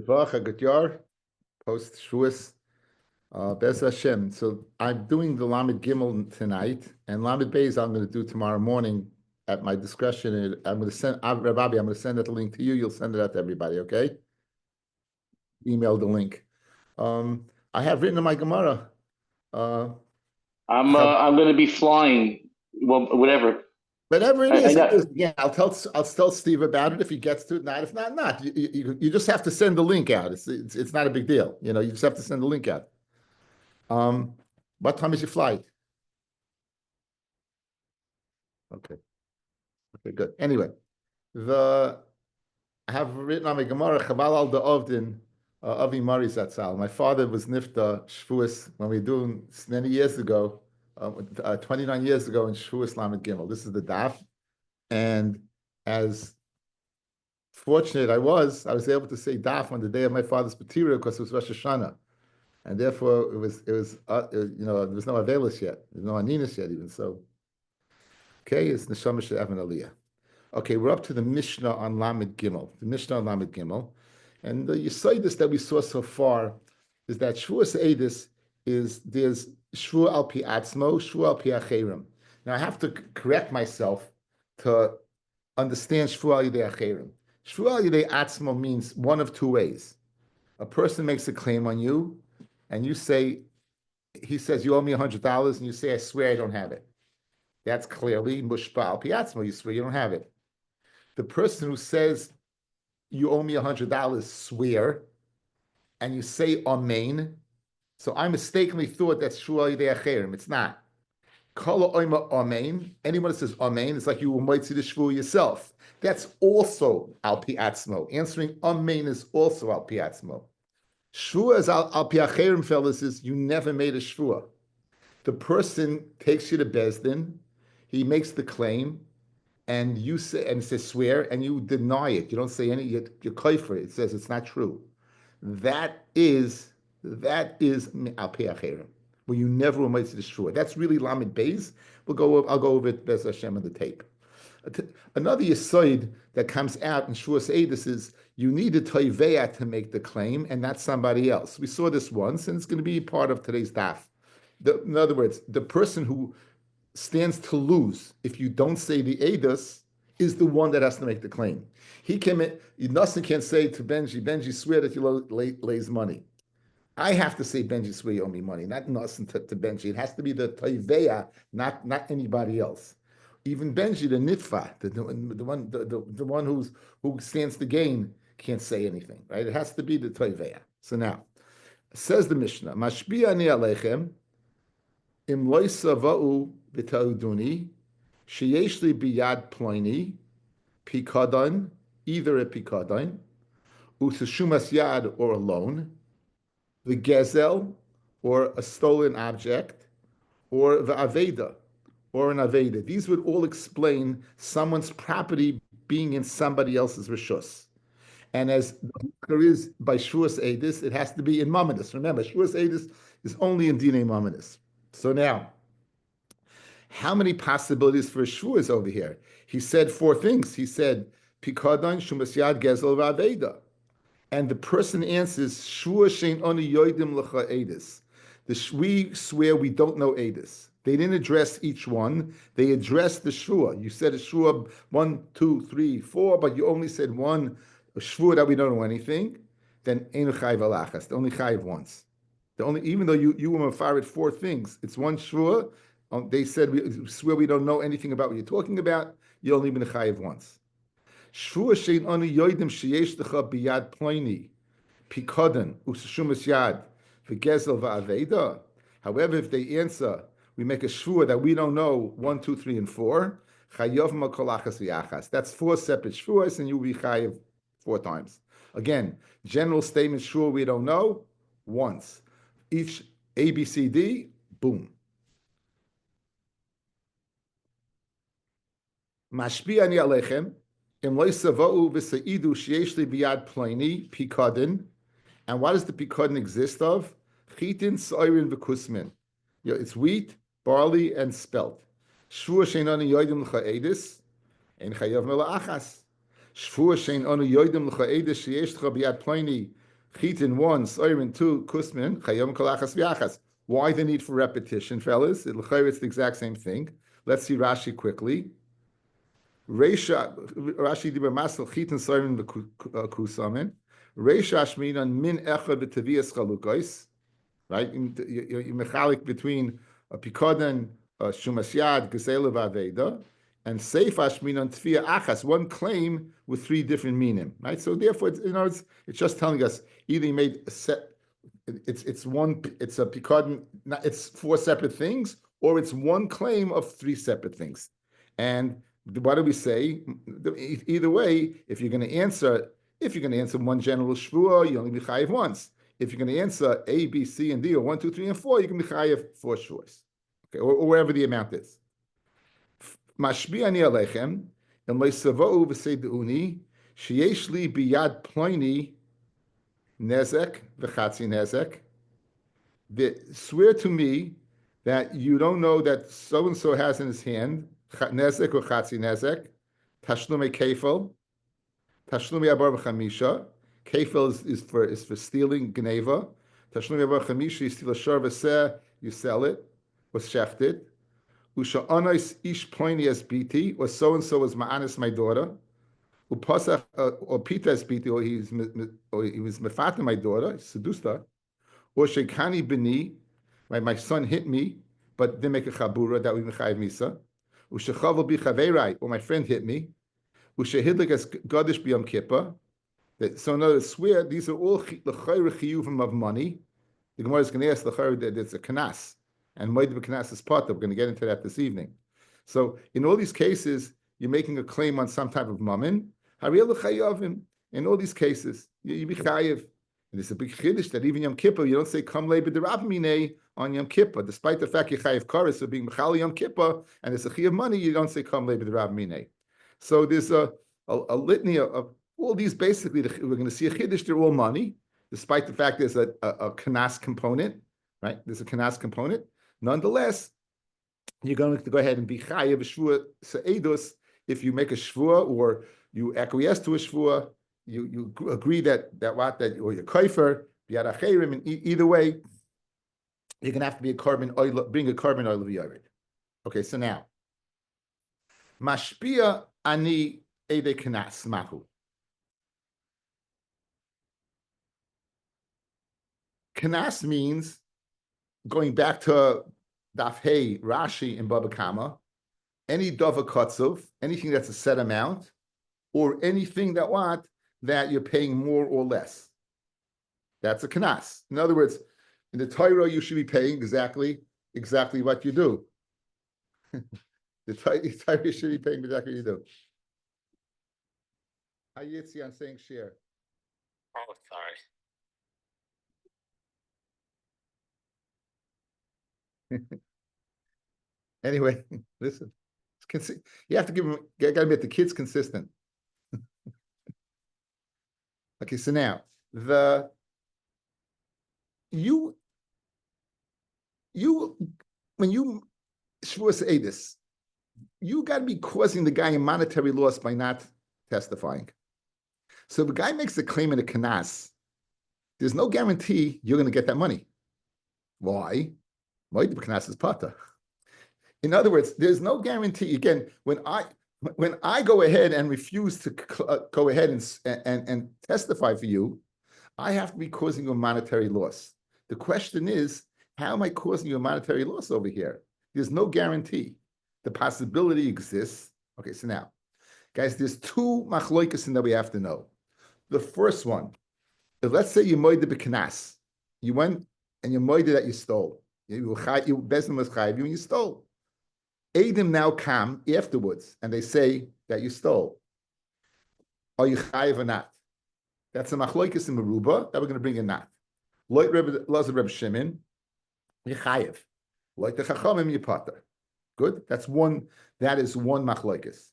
Good year, post Shevuous, Bez Hashem. So I'm doing the Lamed Gimel tonight, and Lamed Beis I'm going to do tomorrow morning at my discretion. And I'm going to send Rabbi. I'm going to send that link to you. You'll send it out to everybody. Okay? Email the link. I have written in my Gemara. I'm going to be flying. Well, whatever. Whatever it is, know. Yeah, I'll tell Steve about it if he gets to it. Not if not. You just have to send the link out. It's not a big deal. You just have to send the link out. What time is your flight? Okay, good. Anyway, I have written on my Gemara Chabal al Da'ovdin Avi Mari Zatzal. My father was Nifta Shevuous when we were doing many years ago, 29 years ago in Shevuous Lamed Gimel. This is the Daf, and as fortunate I was able to say Daf on the day of my father's Patira because it was Rosh Hashanah, and therefore it was there was no Avelis yet, there's no Aninus yet even so. Okay, it's Neshama She'evan Aliyah. Okay, we're up to the Mishnah on Lamed Gimel. The Mishnah on Lamed Gimel, and the Yesodus that we saw so far is that Shevuos Eidus there's Shvu al pi atzmo, Shvu al pi acherim. Now I have to correct myself to understand Shvu al yidei acherim. Shvu al yidei atzmo means one of two ways. A person makes a claim on you, and he says you owe me $100, and you say I swear I don't have it. That's clearly mushpa al pi atzmo. You swear you don't have it. The person who says you owe me $100 swear, and you say amen. So I mistakenly thought that's shvu al yidei acherim. It's not. Kol oima amen. Anyone that says amen, it's like you will might see the shvu yourself. That's also al pi atzmo. Answering amen is also al pi atzmo. Shvua is al pi acherim, fellas, is you never made a shvua. The person takes you to Bezdin, he makes the claim, and you say and says swear, and you deny it. You don't say any. You're kaifer. It says it's not true. That is al pi acherim, where you never will make the shvua. That's really Lamed Beis. I'll go over it Bez Hashem on the tape. Another yesod that comes out in Shevuos Eidus is you need a toiveya to make the claim, and not somebody else. We saw this once, and it's going to be part of today's daf. In other words, the person who stands to lose if you don't say the Eidus is the one that has to make the claim. Nothing can say to Benji, swear that you lays money. I have to say Benji, swear you owe me money, not nothing to Benji. It has to be the toiveya, not anybody else. Even Benji, the nitfa, the one who stands to gain, can't say anything, right? It has to be the toiveya. So now, says the Mishnah, Mashbiya ani alechem im loisavau b'tauduni sheyesh li biyad ploini pikadon, either a pikadon, u'seshumas yad or a loan, the gezel or a stolen object, or the aveda or an aveda. These would all explain someone's property being in somebody else's rishus. And as there is by Shevuos Eidus, it has to be in Mamonis. Remember, Shevuos Eidus is only in Dinei Mamonis. So now, how many possibilities for a Shevuos over here? He said four things. He said, Pikadon, Shumas Yad, Gezel, V'Aveda. And the person answers, Shvua shein oni yoidim l'cha Eidus. We swear we don't know Eidus. They didn't address each one. They addressed the shvua. You said a shvua 1, 2, 3, 4, but you only said one a shvua that we don't know anything. Then einu chayiv alachas. They only chayiv once. Even though you were mafarid four things, it's one shvua. They said we swear we don't know anything about what you're talking about. You only been chayiv once. Shvua shein oni yoidim sheyesh lecha biyad ploini pikoden useshumas yad v'gezel va'aveda. However, if they answer, we make a shvua that we don't know 1, 2, 3, and 4. Chayav makolachas v'yachas. That's 4 separate shvuas, and you will be chayav 4 times. Again, general statement shvua we don't know once. Each A, B, C, D, boom. Mashbi ani alechem im lo yisavau v'seidu sheyesh li biyad ploini pikadin. And what does the pikadin exist of? Chitin, soirin, v'kusmin. It's wheat, barley, and spelt. Shvua shein ani yoidim l'cha Eidus, ein chayav mela'achas. Shvua shein ani yoidim l'cha Eidus sheyesh l'cha biyad ploini Chitin 1, Soirin 2, Kusmin, Chayom Kolachas V'achas. Why the need for repetition, fellas? It's the exact same thing. Let's see Rashi quickly. Rashi Diber Masel Chitin Soirin Kusamin. Reisha Shminan Min Echad B'Tavias Chalukos. Right? You mechalik between a Pikodan, Shumas Yad, Gesela Vaveda, and Seif Ashminan Tfia Achas, one claim with three different meaning. Right? So therefore, it's just telling us either you made a set, it's a Pikodan, it's four separate things, or it's one claim of three separate things. And what do we say? Either way, if you're going to answer one general shvua, you only be chayiv once. If you're going to answer A, B, C, and D, or 1, 2, 3, and 4, you can be chayiv 4 shvuos, okay, or wherever the amount is. Mashbi ani alechem, and leisavou v'seideuni, sheyesh li biyad ploini nezek v'chatzi nezek. Swear to me that you don't know that so and so has in his hand nezek or chatzi nezek, tashlume kefel, tashlume abar v'chamisha. Kefil is for stealing gneva. Tashlumi avar chamisha, you steal a shar v'seh, you sell it, or shecht it. Usha anais ish ploini as biti, or so and so is ma'anis my daughter. Upasach or pita as biti, or he was mefata my daughter, seduced her. Or shekani bini, my son hit me, but didn't make a chabura that we mechayiv misa. Usha chavel bi chaverai, or my friend hit me. Usha hidlik as gadish biyam kippah. So in other words, swear these are all l'chayr chiyuvim of money. The Gemara is going to ask l'chayr that it's a kanas, and moed b'kanas is part. We're going to get into that this evening. So in all these cases, you're making a claim on some type of mammon. Hariyel l'chayavim. In all these cases, you be chayiv. And it's a big chiddush that even Yom Kippur, you don't say kam le b'derab minei on Yom Kippur, despite the fact you chayiv kares of being mechal Yom Kippur, and it's a chiyuv money, you don't say kam le b'derab minei. So there's a litany of all these. Basically, we're going to see a chiddush. They're all money, despite the fact there's a kanas component, right? There's a kanas component. Nonetheless, you're going to go ahead and be chayiv shvua se'edus if you make a shvua or you acquiesce to a shvua. You agree that or you're kaifer b'yad acherim, and either way, you're going to have to be bring a carbon oil of yared. Okay, so now mashpia ani ede kanas mahu. Kanas means, going back to Daf Hey, Rashi, and Baba Kama, any dova kotzuv, anything that's a set amount, or anything that you're paying more or less. That's a kanas. In other words, in the Torah, you should be paying exactly what you do. The Torah should be paying exactly what you do. Ayitzi, I'm saying share. Oh, sorry. Anyway, listen. You have to give them. You got to make the kids consistent. Okay, so now you when you Shevuous Edis, you got to be causing the guy a monetary loss by not testifying. So if a guy makes a claim in a kanas, there's no guarantee you're going to get that money. Why? Why the kanas is pata? In other words, there's no guarantee. Again, when I go ahead and refuse to go ahead and testify for you, I have to be causing you a monetary loss. The question is, how am I causing you a monetary loss over here? There's no guarantee. The possibility exists. Okay, so now, guys, there's two machloikas that we have to know. The first one, if let's say you moide b'kanas, you went and you moide that you stole. You Bezdin was chayiv you and you stole. Eidim now come afterwards and they say that you stole. Are you chayiv or not? That's a machloikas in Meruba that we're going to bring in not. Like Reb Shimon, you chayiv. Like the chachamim, you pater. Good. That is one machloikas.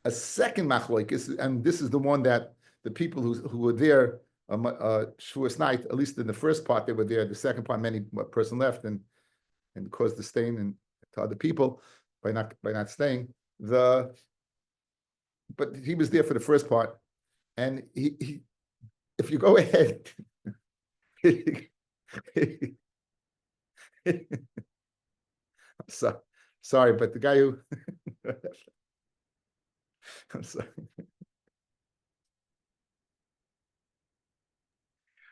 A second machloikas, and this is the one that the people who were there Shevuous night, at least in the first part they were there. The second part, a person left and caused the stain to other people by not staying. But he was there for the first part, and he if you go ahead, so, sorry, but the guy who I'm sorry.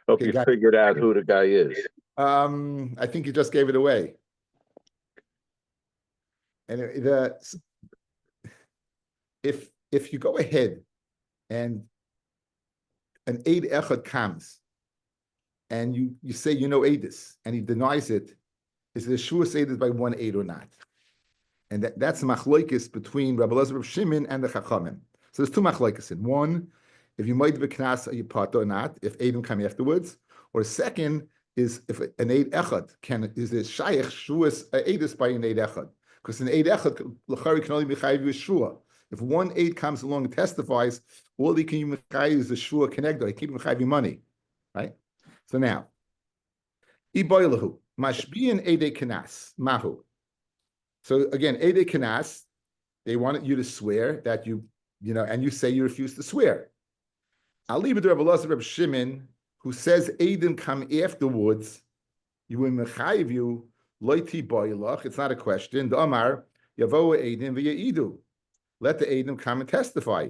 Hope Okay, you guy. figured out who the guy is. I think you just gave it away. And if you go ahead and an Eid Echad comes and you say you know Eidus and he denies it, is the Shevuous Eidus by one Eid or not? And that's the machloikis between Rabbi Elazar Reb Shimon and the Chachamim. So there's two machloikis in one, if you might be knas, are you part or not? If Eidim come afterwards, or second is if an Eid Echad is a Shaykh Shevuous Eidus by an Eid Echad, because an Eid Echad l'chari can only be chayiv Yeshua. If one Eid comes along and testifies, all he can chayiv is the Shua connector. He keep him chayiv money, right? So now, iboilahu mashbiyan Eidei Knas mahu. So again, Eidei Knas, they wanted you to swear that you know, and you say you refuse to swear. I'll leave it to Rabbi Elazar Reb Shimon, who says Eidim come afterwards. You will mechayiv you loiti boilach. It's not a question. The Amar yavo Eidim v'yeidu. Let the Eidim come and testify.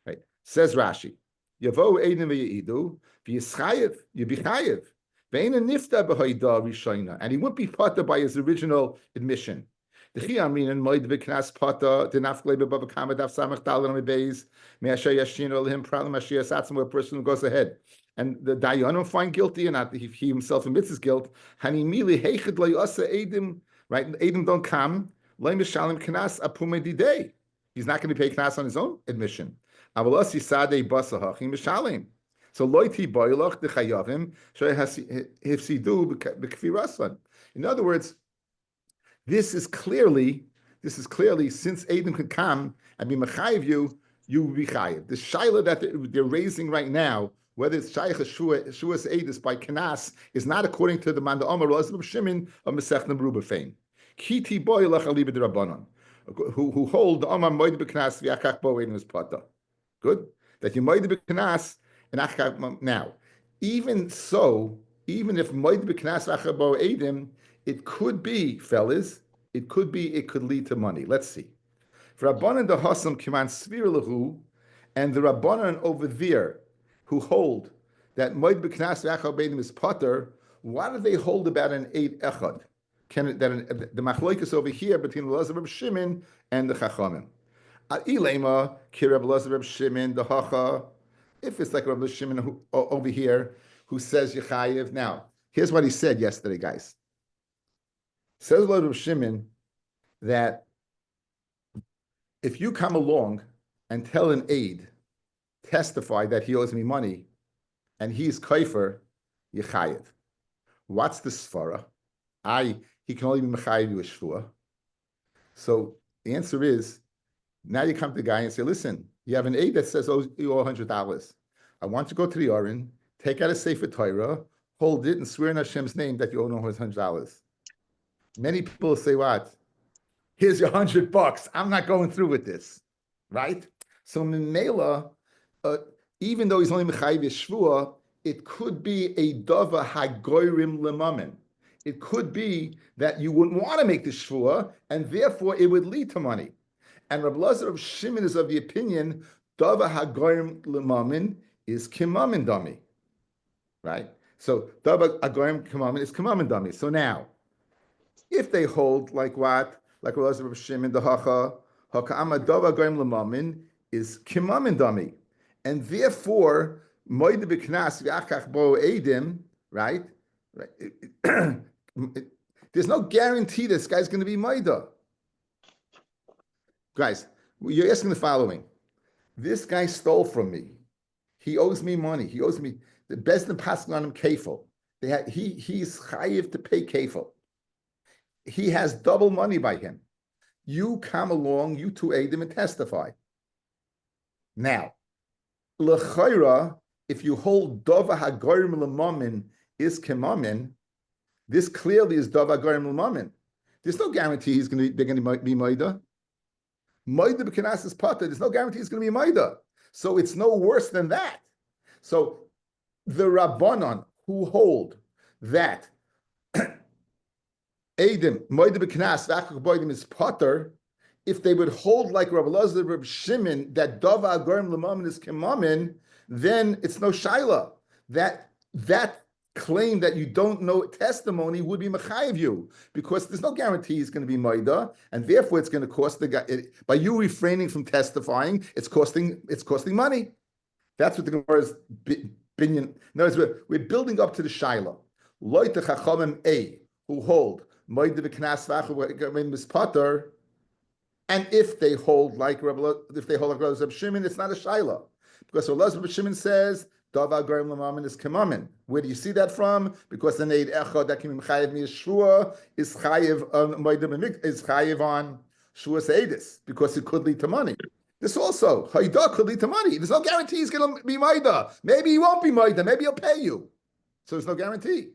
Right? Says Rashi, yavo Eidim v'yeidu v'yischayev yibichayev ve'ena nifta b'hoida rishayna, and he wouldn't be pata by his original admission. The Chiyamin and Moed Viknas Pata, the Nafle Baba Kama Daf Samach Dalan Beis, Measha Yashin or him problem Mashiach Satzim, where a person who goes ahead. And the Dayanim find guilty or not, he himself admits his guilt. Hani Mili Heichid Lo Yasa Edim, right? Edim don't come, Lo Mishalim Knas Apume Didei. He's not going to pay Knas on his own admission. Avalasi Sadei Basahach, Mishalim. So Loiti Boilach, the Chayavim, Shoy Hifsidu B'Kfirasan. In other words, This is clearly since Adam could come and be mechayiv you will be chayiv. The shaila that they're raising right now, whether it's shaykh Shevuous Eidus by Kanas, is not according to the Manda Omer Elazar Shimon of Masech Nebruba fame. Kiti boy lachaliba derabanan, who hold the Omar Moed B'Knas v'Achach Bo Eidus Pata. Good, that you Moed B'Knas and Achach now. Even so, even if Moed B'Knas v'Achach Bo Eidim, it could be, fellas, it could lead to money. Let's see. For Rabbanan the Hasam Kiman Svir Lahu, and the Rabbanan over there who hold that Moed B'Knas v'Achal Beidim is Potter, what do they hold about an Eid Echad? The Machloikas over here between the Elazar Reb Shimon and the Chachamim. Ilema ki Rabbi Elazar Reb Shimon the Hacha. If it's like Rabbi Shimon over here who says Yechayev. Now, here's what he said yesterday, guys. Says Rabbi Shimon that if you come along and tell an aide, testify that he owes me money, and he's kaifer, yechayev. What's the svara? He can only be mechayev you a shvua. So the answer is, now you come to the guy and say, listen, you have an aide that says, oh, you owe $100. I want you to go to the Aron, take out a Sefer Torah, hold it, and swear in Hashem's name that you owe no $100. Many people say, what? Here's your $100. I'm not going through with this, right? So Mimela, even though he's only mechayiv shvua, it could be a dava hagoyrim lemamen. It could be that you wouldn't want to make the shvua, and therefore it would lead to money. And Rabbi Elazar of Shimon is of the opinion dava hagoyrim lemamen is kimamin dami, right? So dava hagoyrim kimamin is kimamin dami. So now, if they hold like what? Like Elazar of Shimon, the Hacha, Haka'ama Dava Goyim Lamamin is Kimamin Dami. And therefore, Moed B'Knas V'Achach Bo Eidim, right? There's no guarantee this guy's going to be Moeda. Guys, you're asking the following. This guy stole from me. He owes me money. He owes me the best in passing on him kefil. He's chayiv to pay kefil. He has double money by him. You come along, you two aid him and testify. Now, l'chayra, if you hold dava hagorim l'mamin is kemamin, this clearly is dava hagorim l'mamin. There's no guarantee they're going to be maida. Maida b'kenas is pata. There's no guarantee he's going to be maida. So it's no worse than that. So the Rabbanon who hold that Eidim, Moide B'Knas, V'achach Boidim is Potter, if they would hold like Rabbi Elazar, Rabbi Shimon, that Dova Agorim L'Mamin is Kemamin, then it's no Shaila. That claim that you don't know testimony would be Mechayev you, because there's no guarantee he's going to be Maida, and therefore it's going to cost the guy, by you refraining from testifying, it's costing money. That's what the Gemara's opinion. In other words, we're building up to the Shaila. Loite Chachamim A, who hold Moide B'Knas V'achach is Potter. And if they hold like Rabbi Shimon, it's not a shaila, because Rabbi Shimon says Dava Garim Lamamin is Kemamin. Where do you see that from? Because the Neid Echad that Kim Chayev Miyashua is Chayev on Shua Seidis, because it could lead to money. This also Haida could lead to money. There's no guarantee he's going to be Maida. Maybe he won't be Maida. Maybe he'll pay you. So there's no guarantee.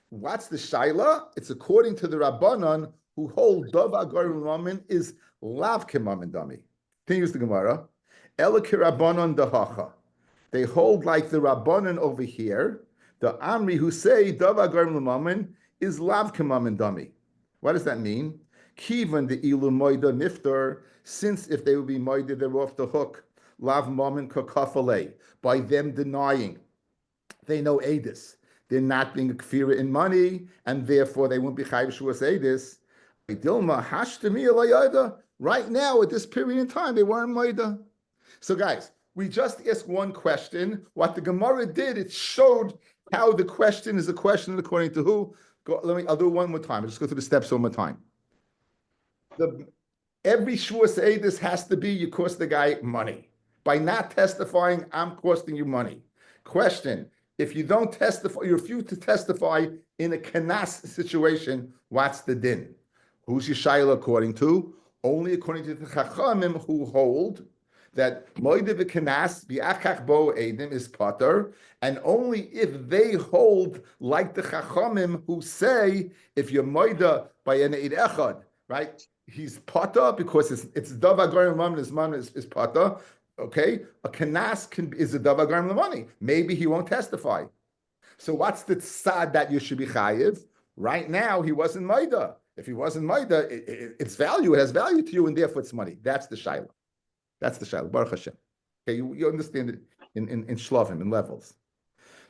What's the shaila? It's according to the Rabbanon, who hold Dava Garim Lamamin is Lav Kemamin Dami. Continues the Gemara. Elake Rabbanon Dahacha. They hold like the Rabbanon over here, the Amri, who say Dava Garim Lamamin is Lav Kemamin Dami. What does that mean? Kivan the Ilu Moida Niftar, since if they would be Moida, they're off the hook. Lav Mamin Kakafale, by them denying they know Adis. They're not being a kfira in money, and therefore they won't be chayiv shuas Adis. Right now, at this period in time, they weren't Maida. So, guys, we just asked one question. What the Gemara did, it showed how the question is a question according to who. I'll do it one more time. I'll just go through the steps one more time. Every shua seidus has to be you cost the guy money. By not testifying, I'm costing you money. Question: if you don't testify, you refuse to testify in a kanas situation, what's the din? Who's your shayla according to? Only according to the Chachamim, who hold that moide v'kanas v'achach bo edim is pater, and only if they hold like the Chachamim, who say if you're moide by an eid echad, right? He's pater because it's dava garim l'mamin, his man is pater. Okay, a kanas is a dava garim l'mani. Maybe he won't testify. So what's the tzad that you should be chayiv? Right now, he wasn't moide. If he wasn't Maida, its value, it has value to you, and therefore it's money. That's the Shaila. That's the Shaila. Baruch Hashem. Okay, you understand it in shlovim, in levels.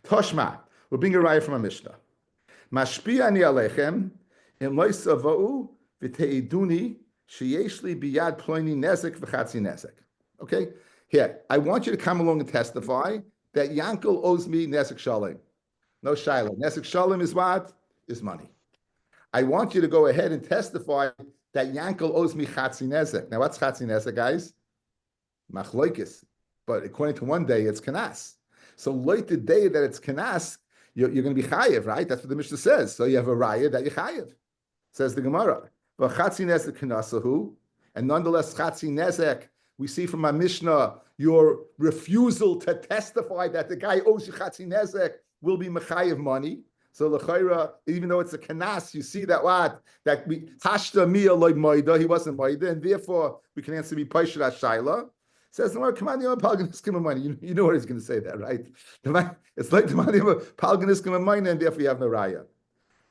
Toshma, we're being a raya from a Mishnah. Mashpia ani alechem, in loisavau v'teiduni sheyeshli biyad ploini nezek v'chatzi nezek. Okay, here, I want you to come along and testify that Yankel owes me nezek shalom. No Shaila. Nezek shalom is what? Is money. I want you to go ahead and testify that Yankel owes me chatzi nezek. Now, what's chatzi nezek, guys? Machloikis. But according to one day, it's kanas. So, late the day that it's kanas, you're going to be chayiv, right? That's what the Mishnah says. So, you have a raya that you're chayiv. Says the Gemara. But chatzi nezek kanasahu, and nonetheless, chatzi nezek, we see from my Mishnah, your refusal to testify that the guy owes you chatzi nezek will be mechayiv money. So l'chayra, even though it's a kanas, you see that what? That we hashta miya loy moida, he wasn't moida, and therefore we can answer me paishat shayla. Says the word kamani palganiskim money. You know what he's going to say that, right? It's like the mani palganiskim money, and therefore you have no raya.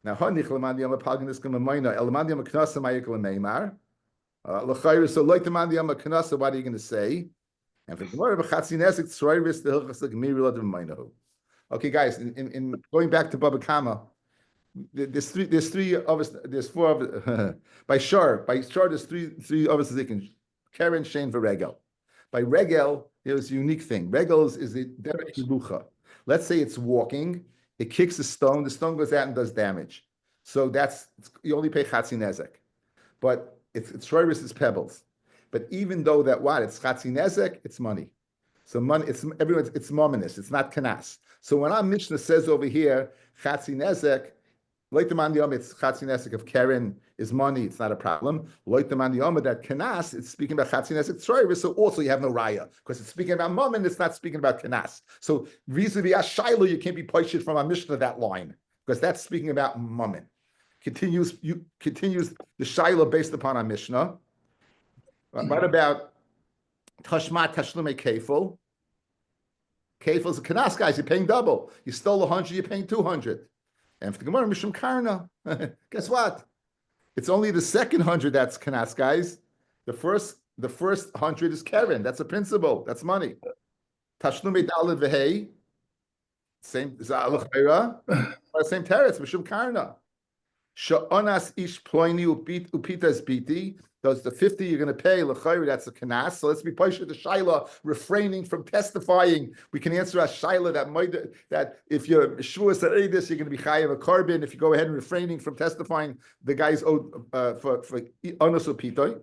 Now hanich lemani palganiskim money, elamani knasa mayik lemeimar. L'chayra, so like the mani knasa, what are you going to say? And for the word of chatzi nesek tzroiris the hilchas like mirila de maynahu. Okay, guys, in going back to Baba Kama, there's four of us, by Shar, there's three of us that can, Karen, Shane, Regel. By Regel, there's a unique thing. Regel is a derech hilucha. Let's say it's walking, it kicks the stone goes out and does damage. So you only pay chatzi nezek. But it's shroiris is pebbles. But even though it's chatzi nezek, it's money. So money, it's mominous, it's not kanas. So when our Mishnah says over here, chatzi nezek, like the man it's chatzi nezek of Karen is money, it's not a problem. Like the man that kanas, it's speaking about chatzi nezek tzroiris, so also you have no raya, because it's speaking about momin, it's not speaking about kanas. So vis-a-vis ashaylo, you can't be poishit from our Mishnah that line, because that's speaking about momin. Continues the shayla based upon our Mishnah. What about tashmat tashlume kefil? Kefil is a kanas, guys. You're paying double. You stole 100, you're paying 200. And for the Gemara, Mishum Karna. Guess what? It's only the second 100 that's kanas, guys. The first 100 is Karen. That's a principal. That's money. Tashlum Daled Vehei. Same Zalach same teretz, Mishum Karna. Sha'onas ish ploini upitas biti. Those the 50 you're going to pay l'chayri. That's a kanas. So let's be paisha the shaila, refraining from testifying. We can answer a shaila that if you're Shevuous that this, you're going to be chayav a carbon. If you go ahead and refraining from testifying, the guy's owed for onos upitoi.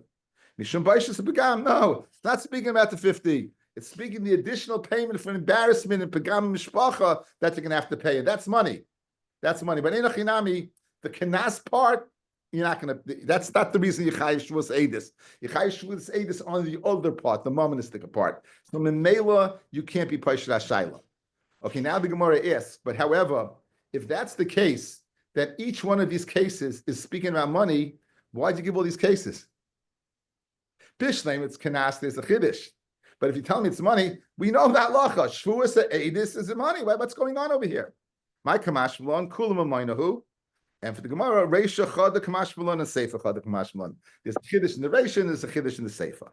Mishum baishas begam. No, it's not speaking about the 50. It's speaking the additional payment for embarrassment and pegam mishpacha that you're going to have to pay. And that's money. That's money. But enochinami, the kanas part, you're not going to. That's not the reason you chayiv Shevuous Eidus. You chayiv Shevuous Eidus on the older part, the monistic part. So memela, you can't be paishet hashayla. Okay, now the Gemara asks, but however, if that's the case, that each one of these cases is speaking about money, why'd you give all these cases? Bishleim, it's kanas, there's a chiddush. But if you tell me it's money, we know that lacha. Shevuous Eidus is the money. What's going on over here? My kamash malon kulam amaynahu. And for the Gemara, Reisha Chada Kamash Malon and Seifa Chada Kamash Malon. There's a chiddush in the Reisha and there's a chiddush in the Seifa.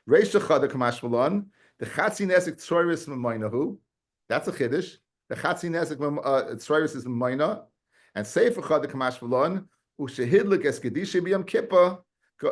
Reisha Chada Kamash Malon, the Chatzi Nezek Tzoris Mamaynahu. That's a chiddush. The Chatzi Nezek Tzoris is Mamayna. And Seifa Chada Kamash Malon, Ushehidlik Eskedisha B'Yom Kippur,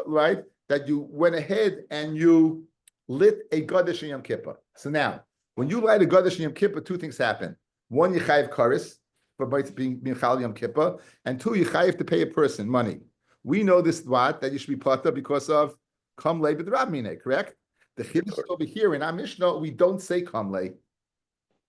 right? That you went ahead and you lit a Gadish in Yom Kippur. So now, when you light a Gadish in Yom Kippur, two things happen. One, you chayiv karis for being Chal Yom Kippur, and two, you chayiv to pay a person money. We know this that you should be pata because of kamlei b'drabmine, correct? The chiddush over here in our Mishnah, we don't say kamlei.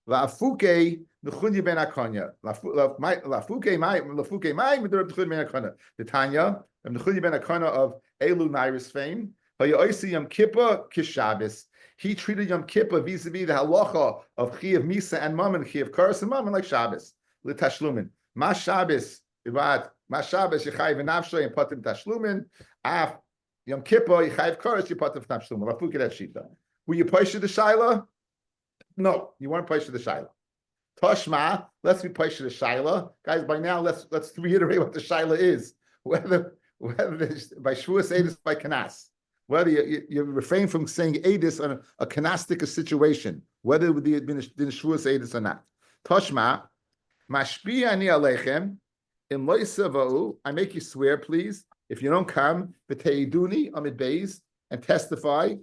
La'afuke nechunyi ben akanya. La'afuke mai b'drabmine ben akanya. The Tanya, nechunyi ben akanya of Elu Nairis fame. Hayoisi Yom Kippur kishabis. He treated Yom Kippur vis-a-vis the halacha of Chiyav Misa and Mammon, Chiyav Karas and Mammon like Shabbos. L'tashlumin. Ma Shabbos, Yechayiv Nafshay and Patim Tashlumin. Af Yom Kippur, Yechayiv Karas, Yepatim Tashlumin. Lafuk that shita. Were you paisha the Shaila? No, you weren't paisha the Shaila. Toshma, let's be paisha the Shaila. Guys, by now, let's reiterate what the Shaila is. Whether by Shevuous Eidus, by Kanas. Whether you refrain from saying Eidus on a canastic situation, whether it would be in Shevuous Eidus or not. Toshma, mashpi ani alechem, im loisavau, I make you swear, please, if you don't come, v'teiduni amid beis, and testify,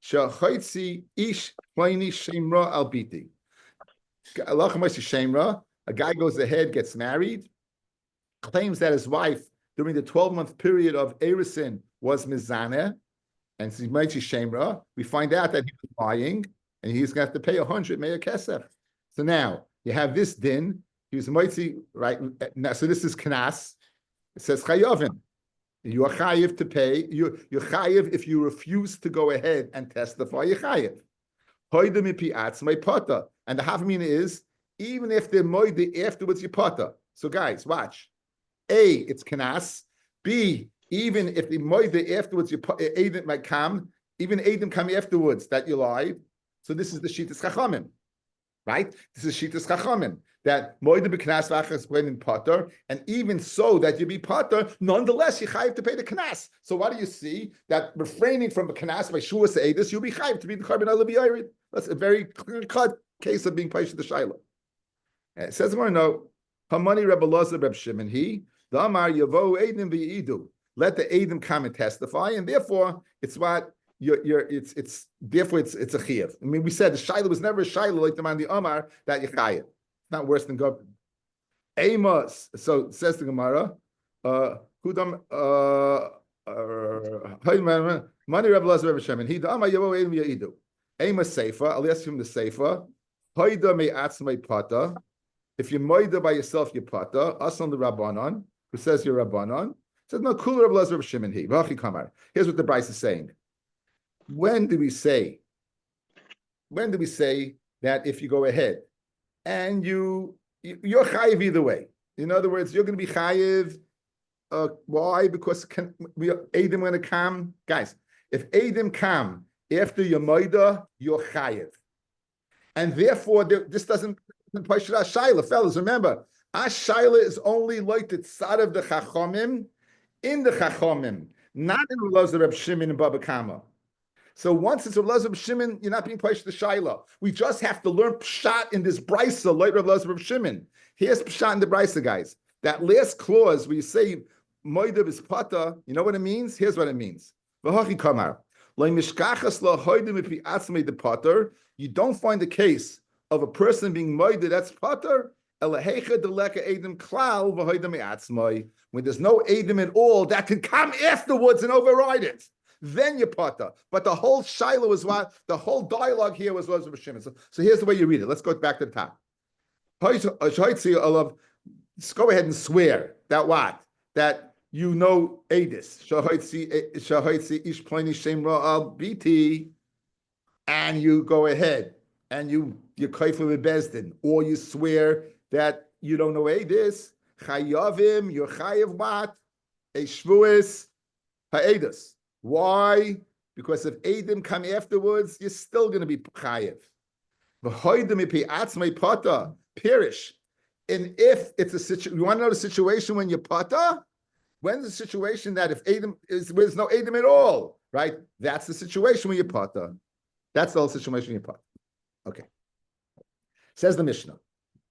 sha'chaitzi ish plaini shemra al biti. Shemra, a guy goes ahead, gets married, claims that his wife, during the 12-month period of Erisin, was mizaneh, and so Shemra, we find out that he was lying, and he's going to have to pay 100 meya kesef. So now you have this din. He was moitzi, right? Now, so this is kanas. It says chayovim. You are chayiv to pay. You're chayiv if you refuse to go ahead and testify. You're chayiv. Hoida mipi atzmai pata. And the havamina is even if they're moide afterwards you pata. So guys, watch. A, it's kanas. B, even if the moide afterwards, Adim might come, even Adim come afterwards that you lied. So this is the Shitas Chachamim, right? This is Shitas Chachamim, that moide b'knas v'achas in potter, and even so that you be potter, nonetheless you chayiv to pay the knas. So what do you see? That refraining from the knas by Shevuous Eidus, you'll be chayiv to be the carbon alav. That's a very clear-cut case of being paished the Shaila. It says, I want to know, Hamani Rebbe Loza Reb Shimon, he, the Amar Yavo Adim v'yidu. Let the Adim come and testify, and therefore it's what it's therefore it's a chiyuv. I mean, we said the Shaila was never a Shaila like the man the Amar that you chayiv. It's not worse than government. Amos, so says the Gemara, Hudam Mani Rebbe Lazar Rebbe Shemin. He the Amar Yavo Adim v'yidu. Amos Seifa. I'll ask him the Seifa. Hoida me'atzmei pata. If you're moida by yourself, you pata. Us on the Rabbanon, who says you're Rabbanon. Says no, cooler of Lazar of Shimon he. Here's what the Bryce is saying. When do we say that if you go ahead and you're chayiv either way? In other words, you're going to be chayiv. Why? Because Adim going to come, guys. If Adim come after your moida, you're chayiv, and therefore this doesn't shaila, fellas. Remember, Shaila is only like the tzad of the Chachomim in the Chachomim, not in the Elazar of Shimon and Baba Kama. So once it's Elazar of Shimon, you're not being pushed to Shaila. We just have to learn Pshat in this Brisa, like Elazar of Shimon. Here's Pshat in the Brisa, guys. That last clause where you say Moidav is Pata, you know what it means? Here's what it means. V'hachi kamar. You don't find the case of a person being Moidav that's Pater, when there's no Adam at all, that can come afterwards and override it. Then you Pater. But the whole Shiloh was what? The whole dialogue here was Shimon. So here's the way you read it. Let's go back to the top. Let's go ahead and swear that what? That you know Adis. And you go ahead and you kaifa with Bezdin, or you swear that you don't know Adis. Chayavim, you're chayav what? A Shevuous ha'edus. Why? Because if Adim come afterwards, you're still going to be chayav. Perish. And if it's a situation, you want to know the situation when you're pata? When's the situation that if Adam is, there's no Adam at all, right? That's the situation when you're pata. That's the whole situation when you're pata. Okay. Says the Mishnah.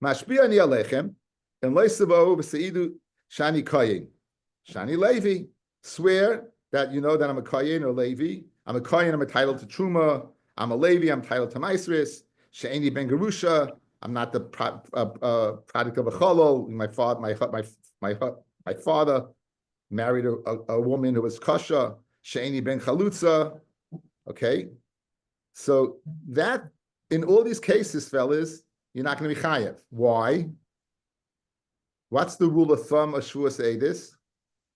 Mashpia ni alechem, and leisavo v'seidu shani kayin. Shani Levi. Swear that you know that I'm a kayin or Levi. I'm a kayin, I'm entitled to truma. I'm a Levi, I'm entitled to maisris. She'eni ben gerusha. I'm not the product of a cholol. My father married a woman who was kasha. She'eni ben chalutza. Okay, so that in all these cases, fellas, you're not going to be chayev. Why? What's the rule of thumb of Shevuous Eidus?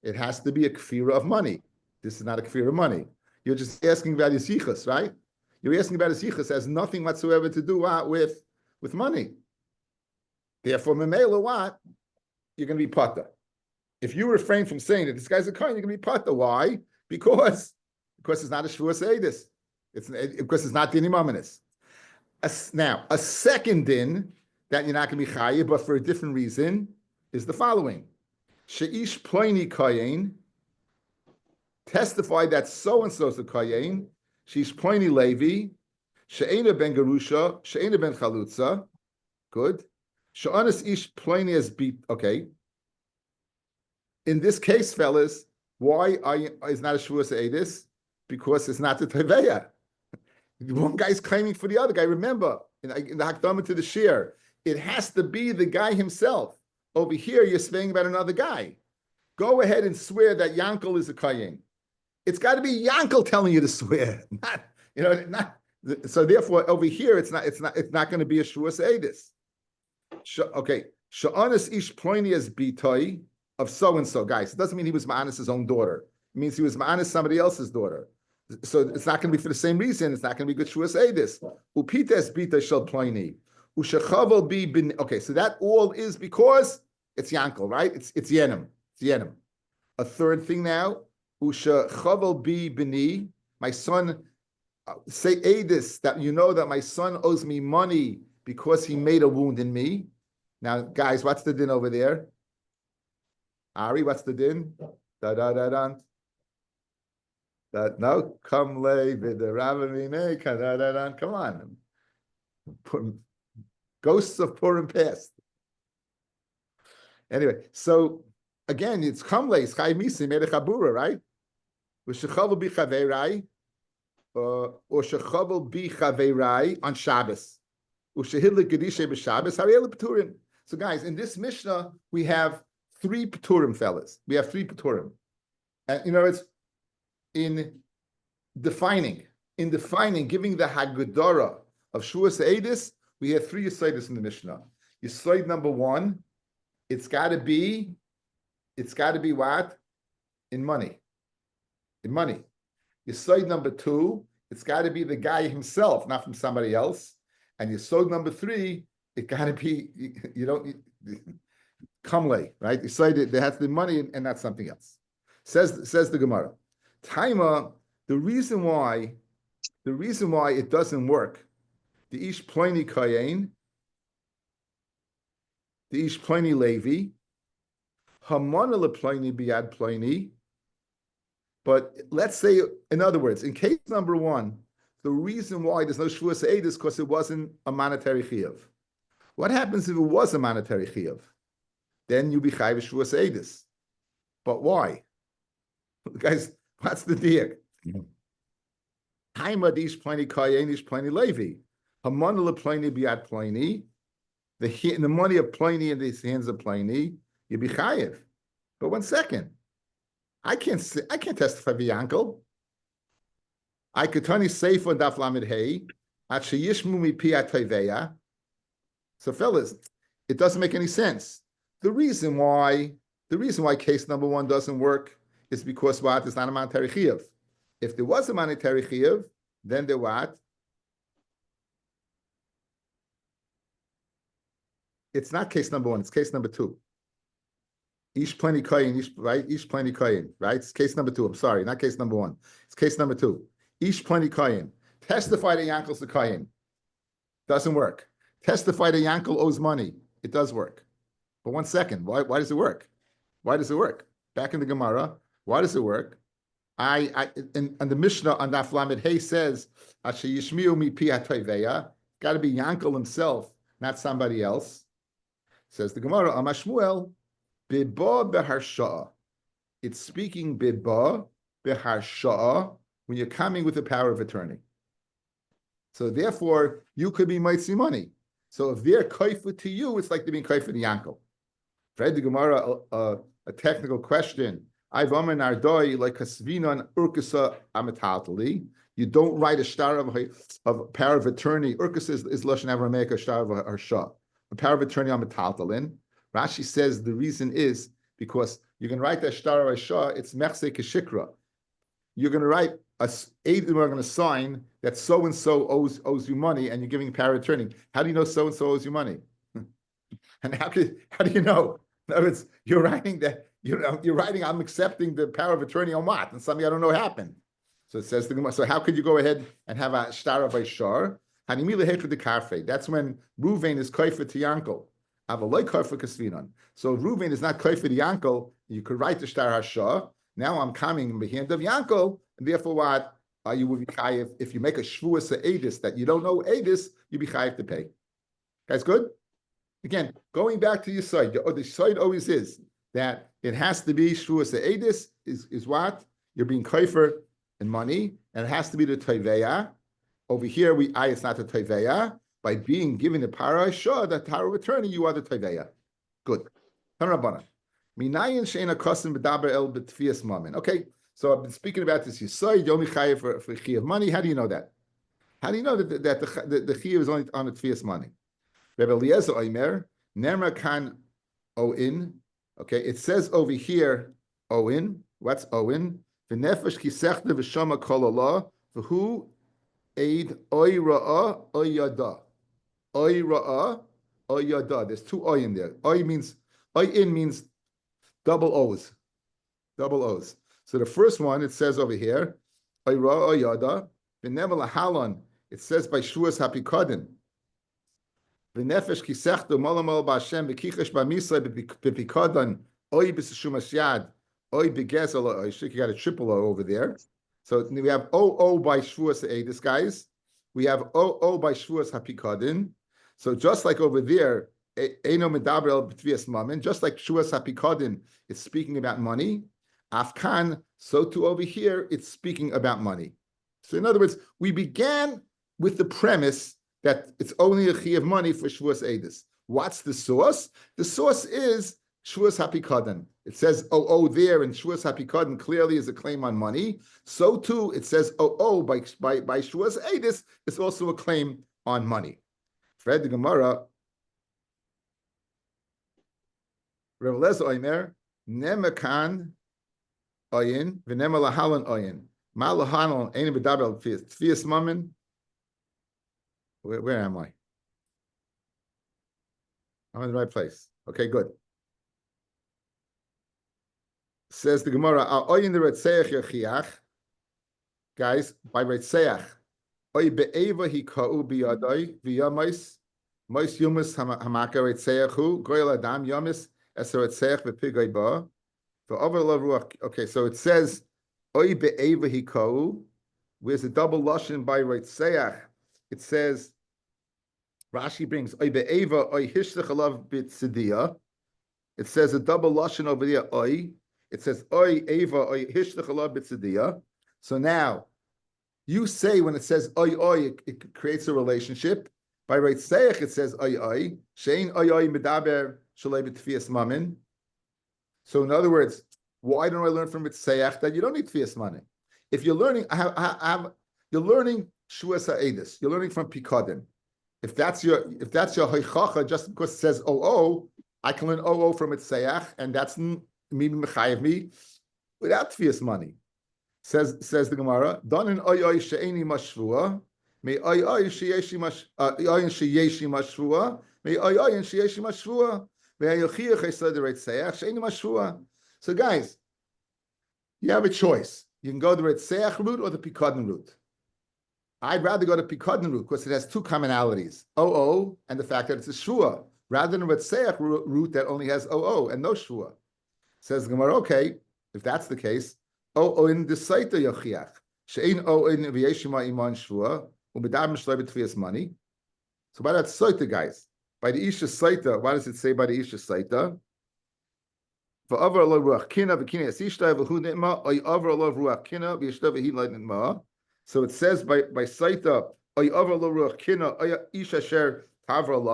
It has to be a kfira of money. This is not a kfira of money. You're just asking about his yichus, right? You're asking about his yichus. Has nothing whatsoever to do with money. Therefore, memela what? You're going to be pata. If you refrain from saying that this guy's a kohen, you're going to be pata. Why? Because it's not a Shevuous Eidus. Because it's not din imaminis. Now, a second din that you're not going to be chayiv, but for a different reason, is the following: Sheish ploini kohen testified that so and so is a kohen. She's ploini Levi. She'ena ben gerusha. She'ena ben chalutza. Good. She'anis ish ploini is beat. Okay. In this case, fellas, why is not a Shevuous Eidus? Because it's not the teveya. One guy's claiming for the other guy. Remember, in the Hakdama to the Shir, it has to be the guy himself. Over here, you're swearing about another guy. Go ahead and swear that Yankel is a Kayin. It's got to be Yankel telling you to swear, not. So therefore, over here, it's not going to be a Shevuous Eidus. Okay, Sha'anis ish ploini as bitoi of so and so, guys. It doesn't mean he was ma'anis his own daughter. It means he was ma'anis somebody else's daughter. So it's not going to be for the same reason. It's not going to be good Shevuous Eidus. Upites bita shel ploini. Ushachavel bi bin. Okay, so that all is because it's Yankel, right? It's Yenim. It's Yenim. A third thing now. Ushachavel bi bini. My son. Say Eidus that you know that my son owes me money because he made a wound in me. Now, guys, what's the din over there? Ari, what's the din? Da da da da. That no, come lay with the Rabbi. Come on, ghosts of Purim past. Anyway, so again, it's come lay. It's Chai Misi made a chabura, right? V'shechavu bi chaverai, or shechavu bi chaverai on Shabbos. U'shehidlik gedishe b'Shabbos harei l'peturim. So, guys, in this Mishnah we have 3 peturim, fellas. We have 3 peturim, and it's. In defining, giving the Haggadah of Shevuous Eidus, we have 3 Yesodis in the Mishnah. Yesod number 1, it's got to be what? In money. In money. Yesod number 2, it's got to be the guy himself, not from somebody else. And Yesod number 3, it got to be, kamle, right? Yesod, there has to be money and not something else. Says the Gemara. Taima, the reason why it doesn't work, the ish ploini kayin, the ish pliny Levi, hamana lepliny biad pliny. But let's say, in other words, in case number one, the reason why there's no Shevuous Eid is because it wasn't a monetary chiyuv. What happens if it was a monetary chiyuv? Then you be chayiv Shevuous Eidus. But why? Guys, what's the deal? Haimad ish pliny kayin ish pliny Levi. Hamana lepliny biad pliny. The money of Pliny in the hands of Pliny, you be chayiv. But 1 second, I can't testify for your uncle. I could turn his safe on Daf Lamed Hey, at sheyishmu mi pi atayveya. So fellas, it doesn't make any sense. The reason why case number one doesn't work is because what? It's not a monetary chiyuv. If there was a monetary chiyuv, then there what? It's not case number one, it's case number two. Ish plenty koyin, right? Ish plenty koyin, right? It's case number two. I'm sorry, not case number one. It's case number two. Ish plenty koyin. Testify that Yankel's the koyin. Doesn't work. Testify that Yankel owes money. It does work. But 1 second, why does it work? Why does it work? Back in the Gemara, why does it work? And the Mishnah on Daf Lamed Hey says, Asher yishmiu mi pi atayveya. Got to be Yankel himself, not somebody else. Says the Gemara, Amashmuel, Biba beharsha'a. It's speaking Biba beharsha'a when you're coming with the power of attorney. So therefore, you could be mitzi money. So if they're kaifa to you, it's like they're being kaifa to Yankel. Read the Gemara, a technical question. I've ardoi like kasvinon urkasa amatatali. You don't write a star of power of attorney. Urkasa is lashon Aramaic, a star of harsha. A power of attorney on metaltalin. Rashi says the reason is because you can write that star of harsha. It's mechse keshikra. You're going to write we're going to sign that so and so owes you money, and you're giving power of attorney. How do you know so and so owes you money? And how do you know? In other words, you're writing that you're writing I'm accepting the power of attorney on what, and something I don't know happened. So it says the Gemara. So how could you go ahead and have a star of harsha? That's when Ruvain is kaifa to Yankel. Avaloi kaifa kasvinon. So Ruvain is not kaifa to Yankel. You could write the star harsha. Now I'm coming in the hand of Yankel, and therefore what? You will be chayiv. If you make a Shevuous Eidus that you don't know Eidus, you be chayiv to pay. Guys, good? Again, going back to your side, the side always is that it has to be Shevuous Eidus is what? You're being kaifer in money, and it has to be the Taiveya. Over here, it's not the Taiveya. By being given the parasha, the power of attorney, you are the Taiveya. Good. Okay, so I've been speaking about this. You say Yomi Chayev for Chiyav money. How do you know that? How do you know that the Chiyav is only on the Tfias money? Rabbi Eliezer Oimer, Nerma Kan Oin. Okay, it says over here, Oin. What's Oin? V'nefesh kisechta v'shama kol Allah v'hu Eid oy ra'ah oy yada. Oy ra'ah oy yada. There's two oy in there. Oy means double O's. Double O's. So the first one, it says over here, oy ra'ah oy yada. V'nevel halon. It says by Shevuous Hapikadin. V'nefesh kisechta malamal b'Hashem v'kichesh b'misay b'pikadon oy b'seshumas yad oy b'gezel oy. You got a triple O over there. So we have O by Shevuous Eidus, guys. We have O by Shevuous Hapikadin. So just like over there, Eino Medaber El B'Tvias Mamin, just like Shevuous Hapikadin is speaking about money, Afkan, so too over here, it's speaking about money. So in other words, we began with the premise that it's only a chi of money for Shevuous Eidus. What's the source? The source is Shevuous Hapikadin. It says there, and Shevuous Hapikadin clearly is a claim on money. So too, it says by Shevuous Eidus, it's also a claim on money. Fred the Gemara, Rav Eliezer Oimer, Nemakan Oyin, V'nema Lahalan Oyin, Ma Lahalan Ein B'Dabel Tfias Mamin. Where am I? I'm in the right place. Okay, good. Says the Gemara, Oyin the Retzeach Yachiach, guys, by Retzeach, Oy Be'eva Hika'u Biyadai V'Yamais Mois yumus hamaka etzeyachu goyel adam yomis eser etzeyach v'pigay ba v'over lo ruach. Okay, so it says oy be'eva hikau. Where's the double lashon by etzeach? It says Rashi brings oy be'eva oy hishtach alav b'tzidia. It says a double lashon over there oy. It says oy eva oy hishtach alav b'tzidia. So now you say when it says oy oy, it creates a relationship. By right seich, it says oy oy. Shein oy oy medaber shalei b'tfias mamin. So in other words, why don't I learn from Seich that you don't need tfias mamin? If you're learning, you're learning shuas ha'edus. You're learning from pikodim. If that's your hoichacha, just because it says oh, I can learn oh from Seich, and that's me mechayev me without tfias money. Says the Gemara, Don in oy oy she'eni mashvua. May oy oy sheyeshi mashvua. May oy oy sheyeshi mashvua. May yochiach esad the right seach she'eni mashvua. So guys, you have a choice. You can go the right seach route or the pikadon route. I'd rather go to pikadon route because it has two commonalities: oh and the fact that it's a shvua, rather than the seach route that only has oh and no shvua. Says the Gemara, okay, if that's the case, oh in the saita yochiach she'en oh in v'yeshima iman shvua. Money. So by that saita, guys, by the isha saita, why does it say by the isha saita? So it says by saita,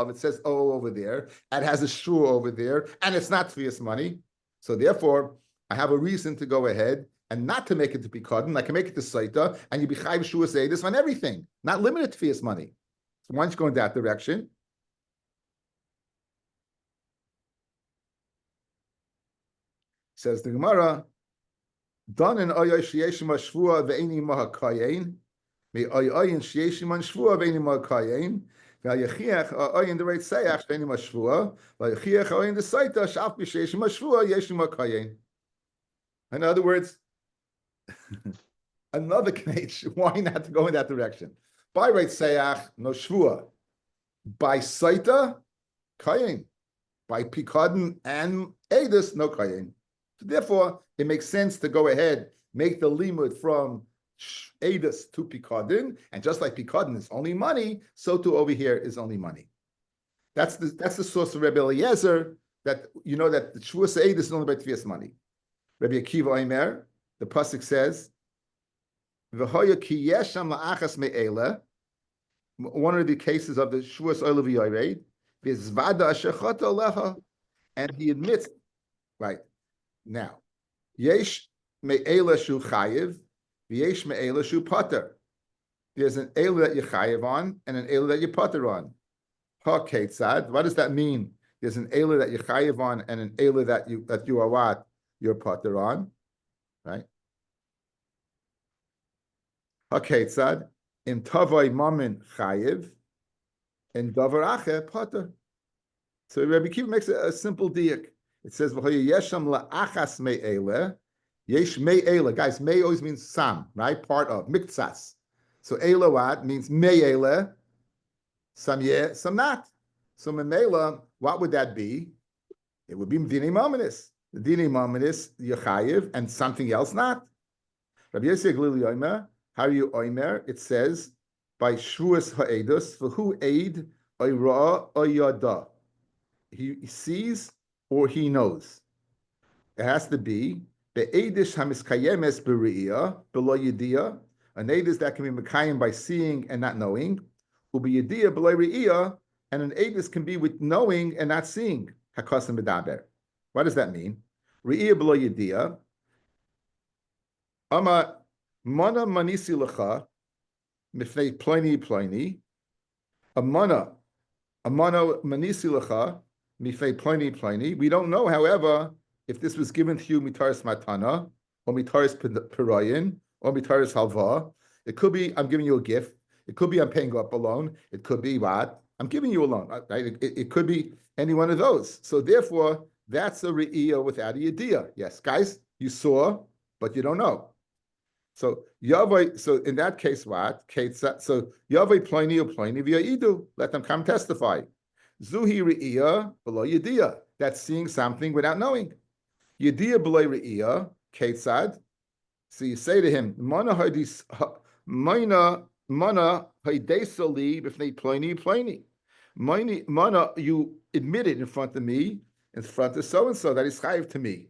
it says oh over there, and it has a shur over there, and it's not tfias money. So therefore, I have a reason to go ahead and not to make it to pikadon. I can make it to saita, and you be chayv shuas eidus on everything, not limited to tfias money. So why don't you go in that direction? Says the Gemara, "Don in oyoy sheyeshim hashvua ve'eni mahakayin, me oyoyin sheyeshim hashvua ve'eni mahakayin, ve'ayechiach oyoyin the reit seach ve'eni hashvua, ve'ayechiach oyoyin the saita shaf b'sheyeshim hashvua yeshim mahakayin." In other words, another knach. Why not to go in that direction? By reit seach, no shvua. By saita, kayin. By pikadon and edus, no kayin. So therefore, it makes sense to go ahead, make the limud from edus to pikadon, and just like pikadon is only money, so too over here is only money. That's the source of Rabbi Eliezer, that you know that the shvuas edus is only by tvias money. Rabbi Akiva Omer, the pasuk says, "V'hoya ki yesham la'achas me'ela." One of the cases of the shvuas olav yored, v'zvada asher chata leha, and he admits, right now, yesh me'ela shu chayiv, v'yesh me'ela shu pater. There's an ela that you chayiv on and an ela that you pater on. Ha ketzad. What does that mean? There's an ela that you chayiv on and an ela that you are what? You're pater on, right? Haketzad in tavai mamin chayiv, in davar ache pater. So Rabbi Akiva makes a simple diak. It says yesham la'achas me'ele, yesh me'ele. Guys, me always means sam, right? Part of miktsas. So eloat means me'ele, some yeah, some not. So memela, what would that be? It would be dini maminis. The dini maminis yachayiv and something else not. Rabbi Yosef Glili Omer, how you Omer? It says by shvuas ha'edus for who aid oira oyada. He sees or he knows. It has to be the edish hamiskayemes b'ri'iyah below yediyah. An edus that can be mekayim by seeing and not knowing. Ubi yediyah below ri'iyah, and an edus can be with knowing and not seeing. Hakasim b'daber. What does that mean? Ri'iyah below yediyah. Ama mana manisi lecha mifnei ploni. Amana manisi lecha mifnei ploni. We don't know, however, if this was given to you mitaris matana or mitaris pirayin or mitaris halva. It could be I'm giving you a gift. It could be I'm paying up a loan. It could be what? I'm giving you a loan. Right? It could be any one of those. So therefore, that's a re'iyah without a yediyah. Yes, guys, you saw, but you don't know. So Yavai, so in that case, what? So Yavai ploni or ploni v'ya'idu. Let them come testify. Zuhi re'iyah below yediyah. That's seeing something without knowing. Yediyah below re'iyah, ketzad. So you say to him, Mana haidis mana haidesali b'fnei pliny pliny. Mana, you admitted in front of me, in front of so and so that is chayiv to me.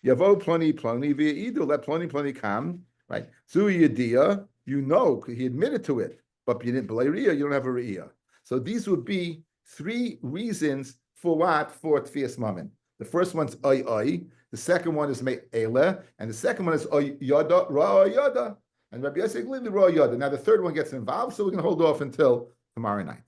Yavo pliny pliny via either let pliny come, right? Zuhi yediyah, you know, he admitted to it, but you didn't belay re'iyah, you don't have a re'iyah. So these would be three reasons for what? For Tfias Mammon. The first one's Oy, the second one is Me'ele, and the second one is Oy Yada, Ra Yada. And Rabbi Yosef Glili Ra Yada. Now the third one gets involved, so we can hold off until tomorrow night.